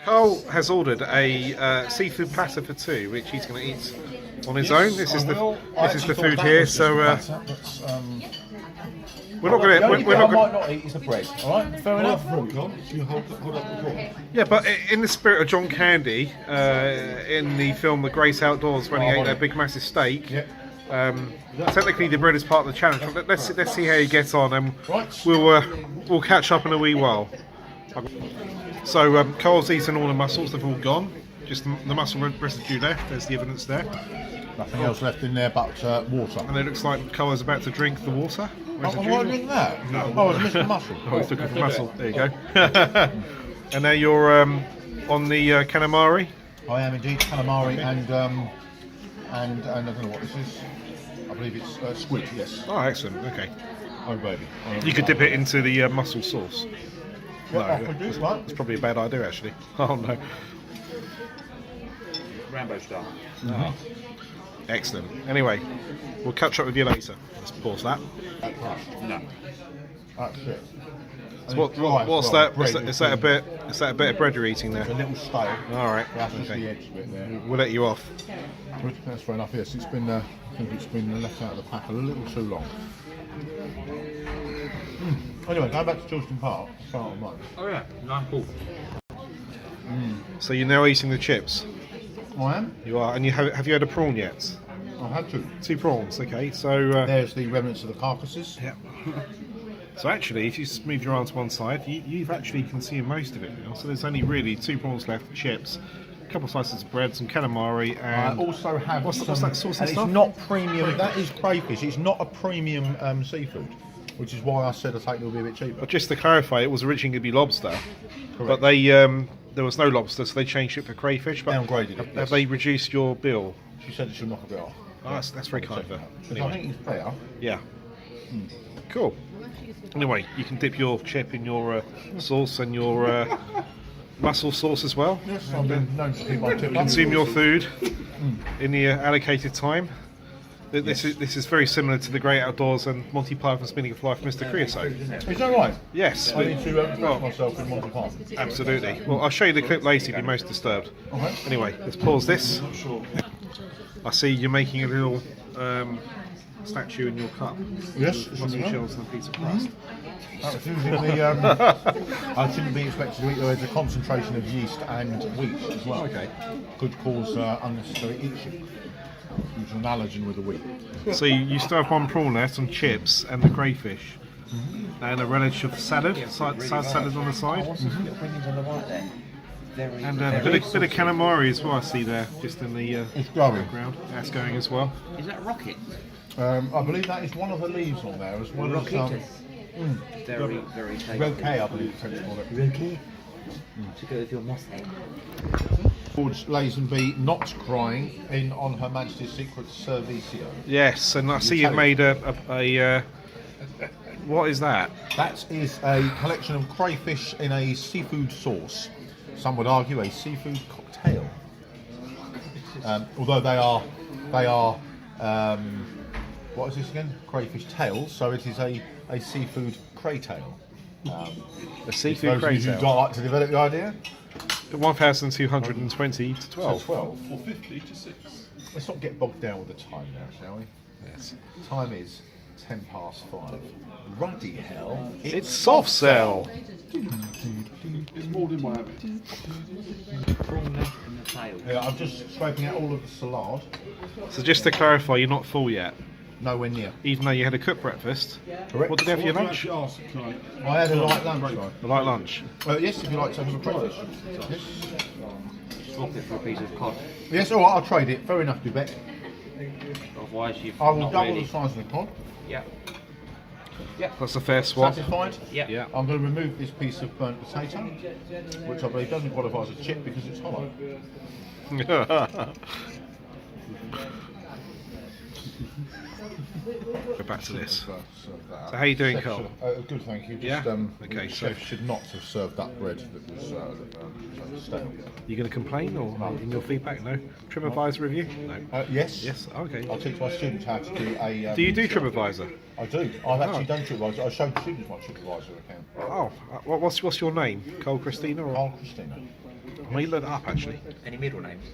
Carl has ordered a seafood platter for two, which he's going to eat on his own. This is the food here. So we're not going to. We're not might not eat is the bread. All right, fair enough. Yeah, but in the spirit of John Candy, in the film The Great Outdoors, when he ate that big massive steak. Yeah. Technically, the bread is part of the challenge. But let's see how he gets on, and we'll catch up in a wee while. So Carl's eaten all the mussels; they've all gone. Just the mussel residue left. There's the evidence there. Nothing else left in there but water. And it looks like Carl is about to drink the water. Oh, why drink that? No. Oh, I missed the mussel. Oh, he's looking for mussel. There you go. And now you're on the calamari. I am indeed calamari and I don't know what this is. I believe it's squid. Yes. Oh, excellent. Okay. Oh baby. You could dip it into the mussel sauce. Yeah, I could do, right? It's probably a bad idea, actually. Oh no. Rambo style. Oh. Excellent. Anyway, we'll catch up with you later. Let's pause that. No. That's it. So what's that? Is that a bit? Is that a bit of bread you're eating there? A little stale. All right. That's just Okay. the edge bit there. We'll let you off. That's fair enough. Yes, it's been. I think it's been left out of the pack a little too long. Anyway, going back to Georgeton Park. Oh yeah, nice ball. So you're now eating the chips. I am. You are, and have you had a prawn yet? I've had to. 2 prawns. Okay. So. There's the remnants of the carcasses. Yeah. So actually, if you just move your arm to one side, you've actually consumed most of it now. So there's only really 2 prawns left, chips, a couple of slices of bread, some calamari, and I also have what's that sauce and and stuff? it's not premium. That is crayfish. It's not a premium seafood, which is why I said I think it'll be a bit cheaper. But just to clarify, it was originally going to be lobster, but Correct. they there was no lobster, so they changed it for crayfish. But Downgraded it, have yes. they reduced your bill? She said it should knock a bit off. Oh, that's very kind of her. I Anyway, think it's fair. yeah, cool. Anyway, you can dip your chip in your sauce and your mussel sauce as well. Yes, I've been known to keep my tip. Consume your food in the allocated time. This is very similar to the Great Outdoors and Monty Python's Meaning of Life, Mr. Creosote. Is that right? Yes, I need to refresh myself with Monty Python. absolutely. Well, I'll show you the clip later if you're most disturbed. Okay. Anyway, let's pause this. I see you're making a little statue in your cup. Yes, Mussel shells and a piece of crust. That was using the, I shouldn't be expected to eat. There's a concentration of yeast and wheat as well. Okay. Could cause unnecessary itching. Use an allergen with the wheat. So you still have 1 prawn there, some chips, and the crayfish, and a relish of salad, salad on the side, and a bit of calamari as well. I see there, just in the It's growing. background. That's going as well. Is that rocket? I believe that is one of the leaves on there as well as Very, very tasty. roquet, I believe the French call it. Roquet? To go with your Mustang. George Lazenby not crying in on Her Majesty's Secret Servicio. Yes, and I see you've made a what is that? That is a collection of crayfish in a seafood sauce. Some would argue a seafood cocktail. Although they are what is this again? Crayfish tails. So it is a seafood cray tail. A seafood Those of you who craytail. don't like to develop the idea. 1,220 to 12. 12. 450 to 6. Let's not get bogged down with the time now, shall we? Yes. Time is 5:10. Ruddy hell. It's soft sell. It's more than my habit. Prawn leg and the tail. Yeah, I'm just scraping out all of the salad. So just to clarify, you're not full yet, Nowhere near. even though you had a cooked breakfast. Correct. What did you have for your lunch? I had a light lunch. A light lunch. Yes, if you like to have a crayfish. Yes. Swap it for a piece of cod. Yes, all right, I'll trade it. Fair enough, Dubek. Otherwise, you've I will not double really. the size of the cod. Yeah. That's a fair swap. Satisfied? Yeah. Yeah. I'm going to remove this piece of burnt potato, which I believe doesn't qualify as a chip because it's hollow. Go back to this. So how you doing, Carl? Good, thank you. Just, Yeah? Okay, the so- chef should not have served that bread that was stale. You going to complain or in your feedback? No. TripAdvisor review? No. Yes. Yes. Okay. I'll teach my students how to do a. Do you do TripAdvisor? I do. I've actually done TripAdvisor. I showed students my TripAdvisor account. Oh, what's your name? Cole Christina or? Carl Christina. I may load it up actually. Any middle names?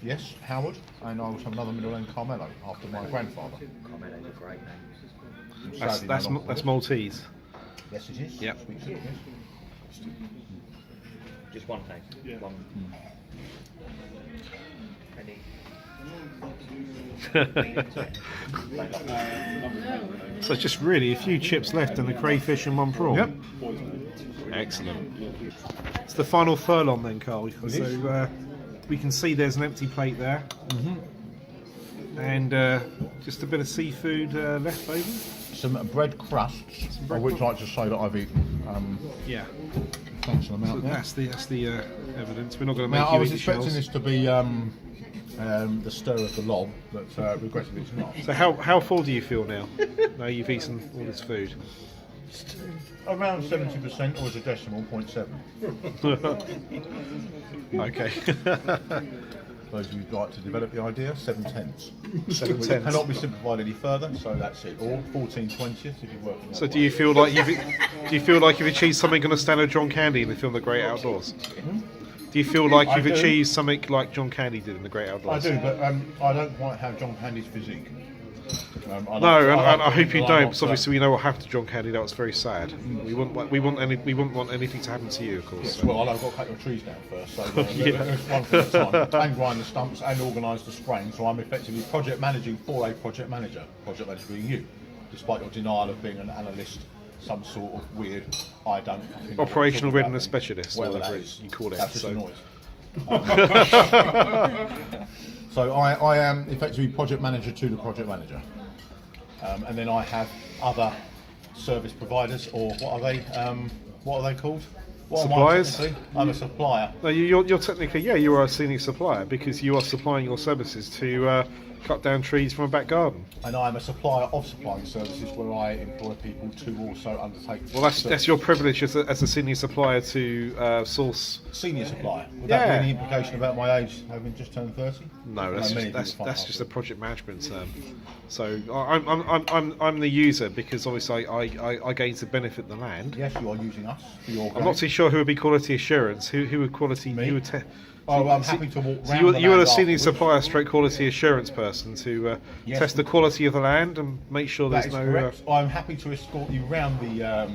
Yes, Howard, and I also have another middle name, Carmelo, after my grandfather. Carmelo's a great name. Sadly, no longer That's with us. Maltese. Yes, it is. Yep. Sweet soup, yes. Just one name. Yeah. One. Any. So it's just really a few chips left and the crayfish and one prawn. Yep. Excellent. It's the final furlong then, Carl. is. So we can see there's an empty plate there. And just a bit of seafood left over. Some bread crusts, bread of which I like to say that I've eaten Yeah. a substantial amount. there. That's the evidence. We're not going to make Now, you I was eat the expecting shells. this to be the stir of the lob, but regrettably it's not. So how full do you feel now? Now you've eaten all this food. Around 70%, or as a decimal, 0.7. Okay. Those of you who'd like to develop the idea, 7/10. 7/10. Cannot be simplified any further, so that's it. Or 14/20 if you're working. So do you feel like you've achieved something on the stand of John Candy in the film The Great Outdoors? Do you feel like I you've do. achieved something like John Candy did in The Great I Outdoors? do, but I don't quite have John Candy's physique. No, and I hope you don't, because obviously we know what happened to John Candy. That was very sad. We wouldn't want anything to happen to you, of course. Well, I've got to cut your trees down first, so there's one thing at a time. And grind the stumps and organise the spraying, so I'm effectively project managing for a project manager being you, despite your denial of being an analyst, some sort of weird, I don't fucking know what Operational you're talking readiness about specialist, or whatever whatever that is. you call it. That's just So- a noise. So I am effectively project manager to the project manager. And then I have other service providers, or what are they called? What am I Suppliers? technically? I'm a supplier. No, you're technically, you are a senior supplier because you are supplying your services to cut down trees from a back garden. And I'm a supplier of supplying services where I employ people to also undertake. Well, that's services. your privilege as a senior supplier to source. Senior supplier. Would that Yeah. be any implication about my age, having just turned 30? No, Many people that's find just a that. project management term. So I'm the user because obviously I gain to benefit the land. Yes, you are using us for your. I'm not too sure who would be quality assurance. Who would quality? Me? Who would Oh, I'm happy to walk So round. you are the a senior land supplier, straight quality assurance person to Yes. test the quality of the land and make sure That there's is no. correct. I'm happy to escort you round the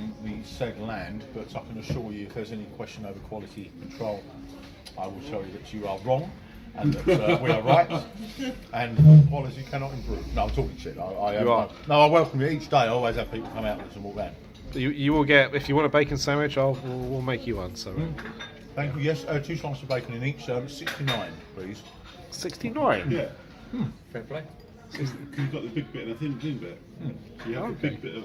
said land, but I can assure you, if there's any question over quality control, I will tell you that you are wrong and that we are right, and quality cannot improve. No, I'm talking shit. You are. No, I welcome you each day. I always have people come out with us and walk round. You will get, if you want a bacon sandwich, we'll make you one. So Thank you. Yes, 2 slices of bacon in each. 69, please. 69. Yeah. Fair play. Because you've got the big bit and a thin bit. So you have Okay. the big bit of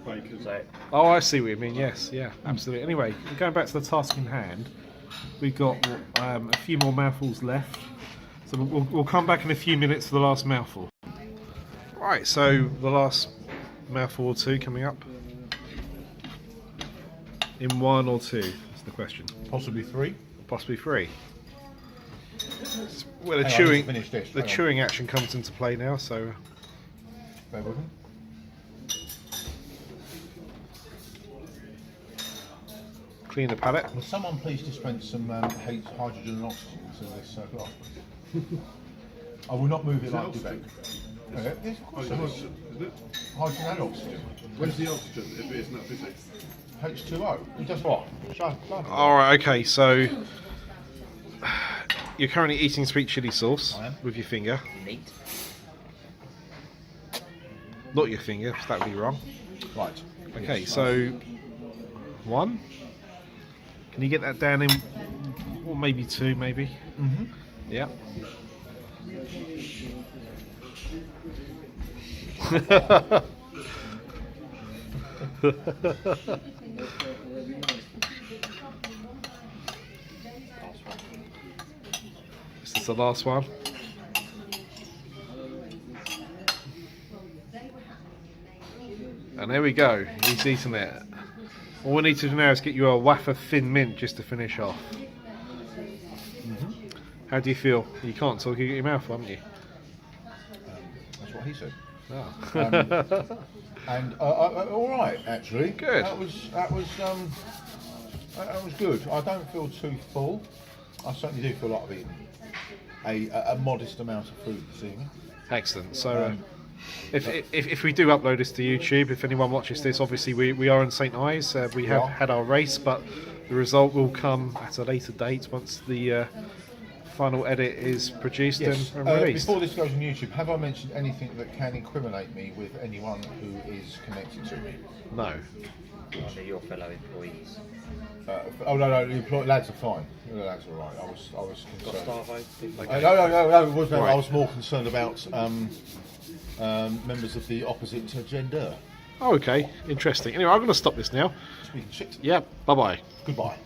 bacon. So Oh, I see what you mean. Yes, yeah, absolutely. Anyway, going back to the task in hand, we've got a few more mouthfuls left. So we'll come back in a few minutes for the last mouthful. Right, so the last mouthful or two coming up. In 1 or 2 is the question. Possibly 3. Possibly 3. Well, the Hang on, I chewing, need to finish this. the Hang on. chewing action comes into play now. So Bear with me. clean the palate. Will someone please dispense some hydrogen and oxygen into this glass? I will not move it like Quebec. Yes, of Oh, course it's I will. oxygen, isn't it? Hydrogen and oxygen. Where's the oxygen if it's not physics? H2O. Just what? All right, okay. So you're currently eating sweet chili sauce I am. with your finger, neat. not your finger, 'cause that would be wrong. Right. Okay, Yes, so 1. Can you get that down in, or maybe 2, maybe? Mhm. Yeah. This is the last one. And there we go. He's eaten it. All we need to do now is get you a waff of thin mint just to finish off. How do you feel? You can't talk, you get your mouth full, haven't you? That's what he said. Oh. And all right, actually. Good. That was good. I don't feel too full. I certainly do feel like I've eaten a modest amount of food this evening. Excellent. So, if we do upload this to YouTube, if anyone watches this, obviously we are in St Ives. We have had our race, but the result will come at a later date once the final edit is produced Yes. and released. Before this goes on YouTube, have I mentioned anything that can incriminate me with anyone who is connected to me? No. Either your fellow employees. No, the lads are fine. The lads are right. I was Got concerned. Starvo? No, it wasn't. Right. I was more concerned about members of the opposite gender. Oh, okay. Interesting. Anyway, I'm going to stop this now. Speaking shit. Yeah. Bye bye. Goodbye.